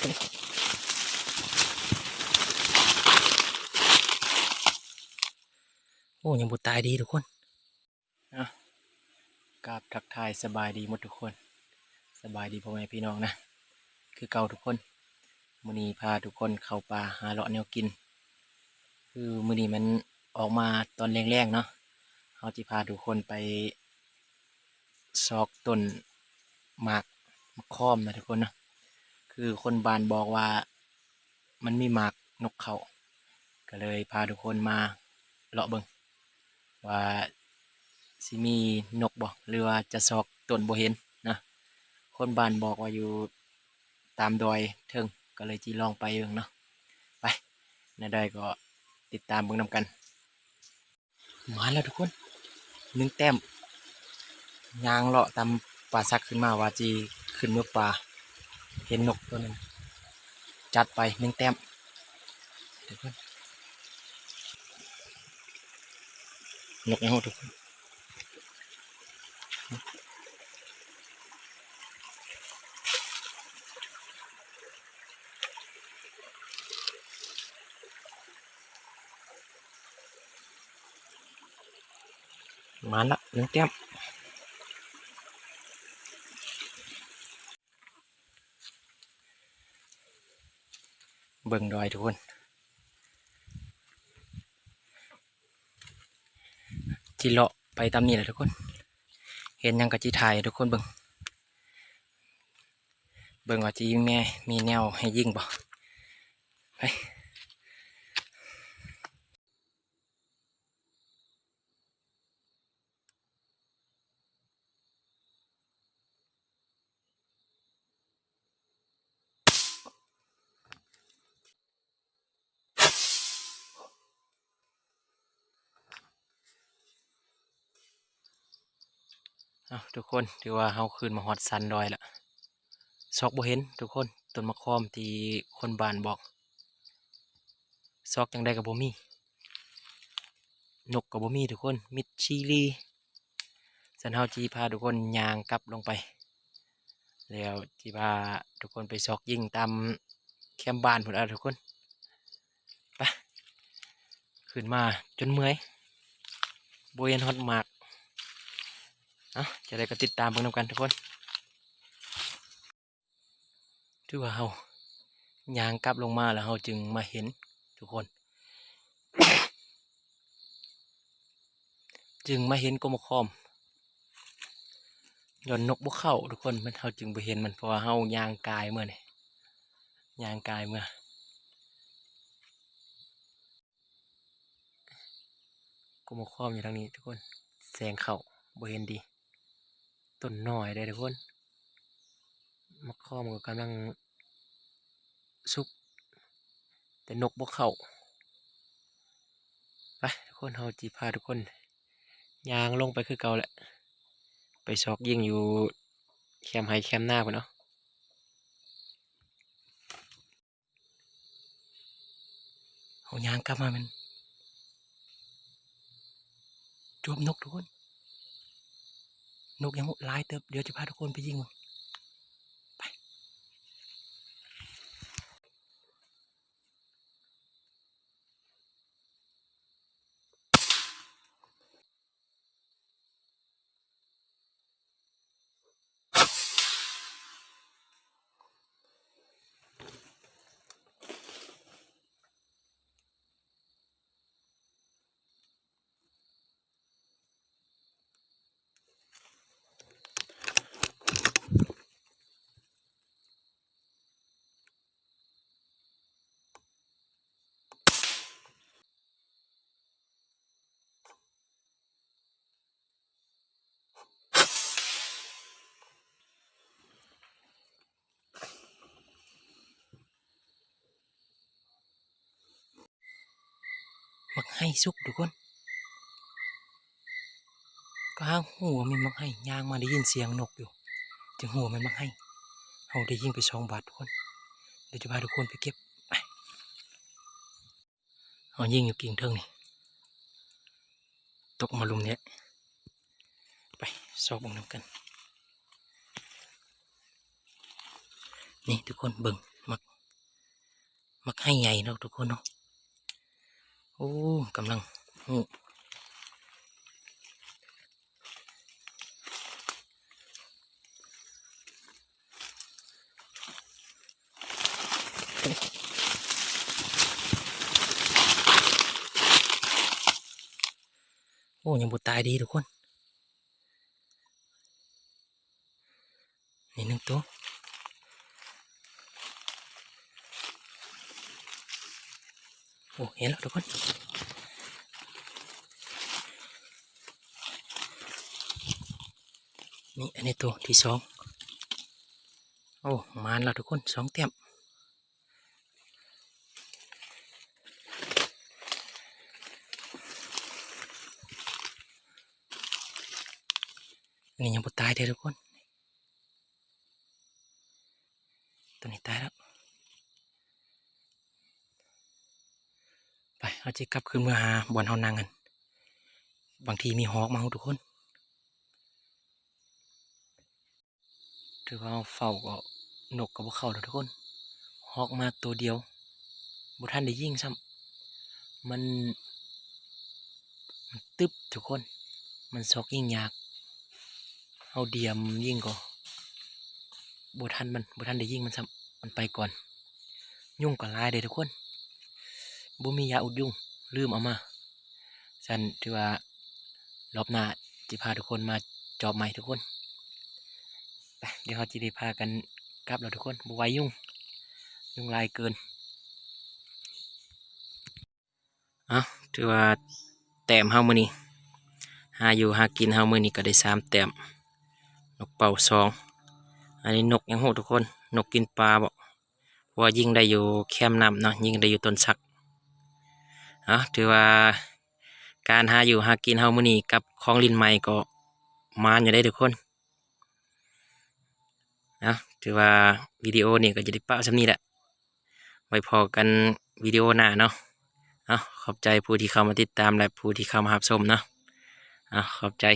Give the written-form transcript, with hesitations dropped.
โอ้ยังบุตายดีทุกคนนะกราบทักทายสบายดีหมดทุกคนสบายดีพ่อแม่พี่น้องนะคือเก่าทุกคนมื้อนี้พาทุกคนเข้าป่าหาเลาะแนวกินคือมื้อนี้มันออกมาตอนแรงๆเนาะเราจะพาทุกคนไปซอกต้นหมากค่อมนะทุกคนนะคือคนบ้านบอกว่ามันมีหมากนกเขาก็เลยพาทุกคนมาเลาะเบิ่งว่าสิมีนกบ่หรือว่าจะซอกต้นบ่เห็นนะคนบ้านบอกว่าอยู่ตามดอยเทิงก็เลยจีลองไปเบิ่งเนาะไปในได้ก็ติดตามเบิ่งนำกันมาแล้วทุกคน1 แต้มยางเลาะตามป่าซักขึ้นมาว่าจีขึ้นเมื่อป่าเห็นนกตัวนึงจัดไป1 แต้มทุกคนนกยังทุกคนมาละ1 แต้มเบิ่งดอยทุกคนจีเลาะไปตามนี้แหละทุกคนเห็นยังกะจีถ่ายทุกคนเบิ่งว่าจีแม่มีแนวให้ยิงบ่ไปทุกคนถือว่าเฮาขึ้นมาฮอดสันดอยละซอกบ่เห็นทุกคนต้นมะขามที่คนบ้านบอกซอกจังได๋ก็บ่มีนกก็บ่มีทุกคนมิดชีลีสันเฮาจีพาทุกคนย่างกลับลงไปแล้วจีพาทุกคนไปซอกยิงตามแคมป์บ้านพุ่นทุกคนไปขึ้นมาจนเมื่อยบ่เห็นฮอดหมากจะได้ก็ติดตามเบิ่งนำกันทุกคนถือว่าเฮาย่างกลับลงมาแล้วเฮาจึงมาเห็นทุกคน จึงมาเห็นกบมะขามย้อนนกบ่เข้าทุกคนมันเฮาจึงบ่เห็นมันเพราะว่าเฮาย่างกายเมื่อนี่ย่างกายเมื่อกบมะขามอยู่ทางนี้ทุกคนแสงเข้าบ่เห็นดีต้นน้อยได้ทุกคนมะขามก็กำลังสุกแต่นกบ่เข้าไปทุกคนเฮาจิพาทุกคนย่างลงไปคือเก่าแหละไปซอกยิงอยู่แคมป์ไร่แคมป์นาพุ่นเนาะเฮาย่างกลับมามันจวบนกทุกคนนกยังหลายเติบเดี๋ยวจะพาทุกคนไปยิงมันไปมักให้สุกทุกคนก็ห้างหัวมันมักให้ย่างมาได้ยินเสียงนกอยู่จึงหัวมันมักให้เฮาได้ยิงไป2 บาททุกคนเดี๋ยวจะพาทุกคนไปเก็บไปเฮายิงอยู่กิ่งเทิงนี่ตกมาลุมเนี้ยไปซอกเบิ่งนำกันนี่ทุกคนเบิ่งมัก มักให้ใหญ่เนาะทุกคนเนาะโอ้กำลังหูโอ้ยังบ่ตายดีทุกคนนี่หนึ่งตัวโอ้เห็นแล้วทุกคนนี่อันนี้ตัวที่สองโอ้มาแล้วทุกคนสองเต็มอันนี้ยังบ่ตายเด้อทุกคนตัวนี้ตายแล้วไปเอาจิกลับขึ้นเมื่อหาบอนเฮานั่งกันบางทีมีฮอกมาทุกคนถือว่าเฝ้าก็นกกับพวกเขาแล้วทุกคนฮอกมาตัวเดียวบุท่านได้ยิงซ้ำมันตึบทุกคนมันซอกยิงยากเอาเดียมยิงก็บุท่านได้ยิงมันซ้ำมันไปก่อนยุ่งกับลายเลยทุกคนบุมียาอุดยุ่งลืมเอามาฉันถือว่ารอบหน้าจะพาทุกคนมาจอบใหม่ทุกคนไปเดี๋ยวเขาจะได้พากันกลับแล้วทุกคนบุไว้ยุ่งลายเกินถือว่าแต้มเฮามื้อนี้หาอยู่หากินเฮามื้อนี้ก็ได้3 แต้มนกเป่า2อันนี้นกยังโหทุกคนนกกินปลาบ่เพราะว่ายิงได้อยู่แคมน้ำเนาะยิงได้อยู่ต้นสักถือว่าการหาอยู่หากินเฮามื้อนี้กับของลิ้นใหม่ก็มานอยู่ได้ทุกคนถือว่าวิดีโอนี้ก็จะได้ปะสำนี้แหละไว้พอกันวิดีโอหน้าเนาะขอบใจผู้ที่เข้ามาติดตามและผู้ที่เข้ามารับชมเนาะขอบใจ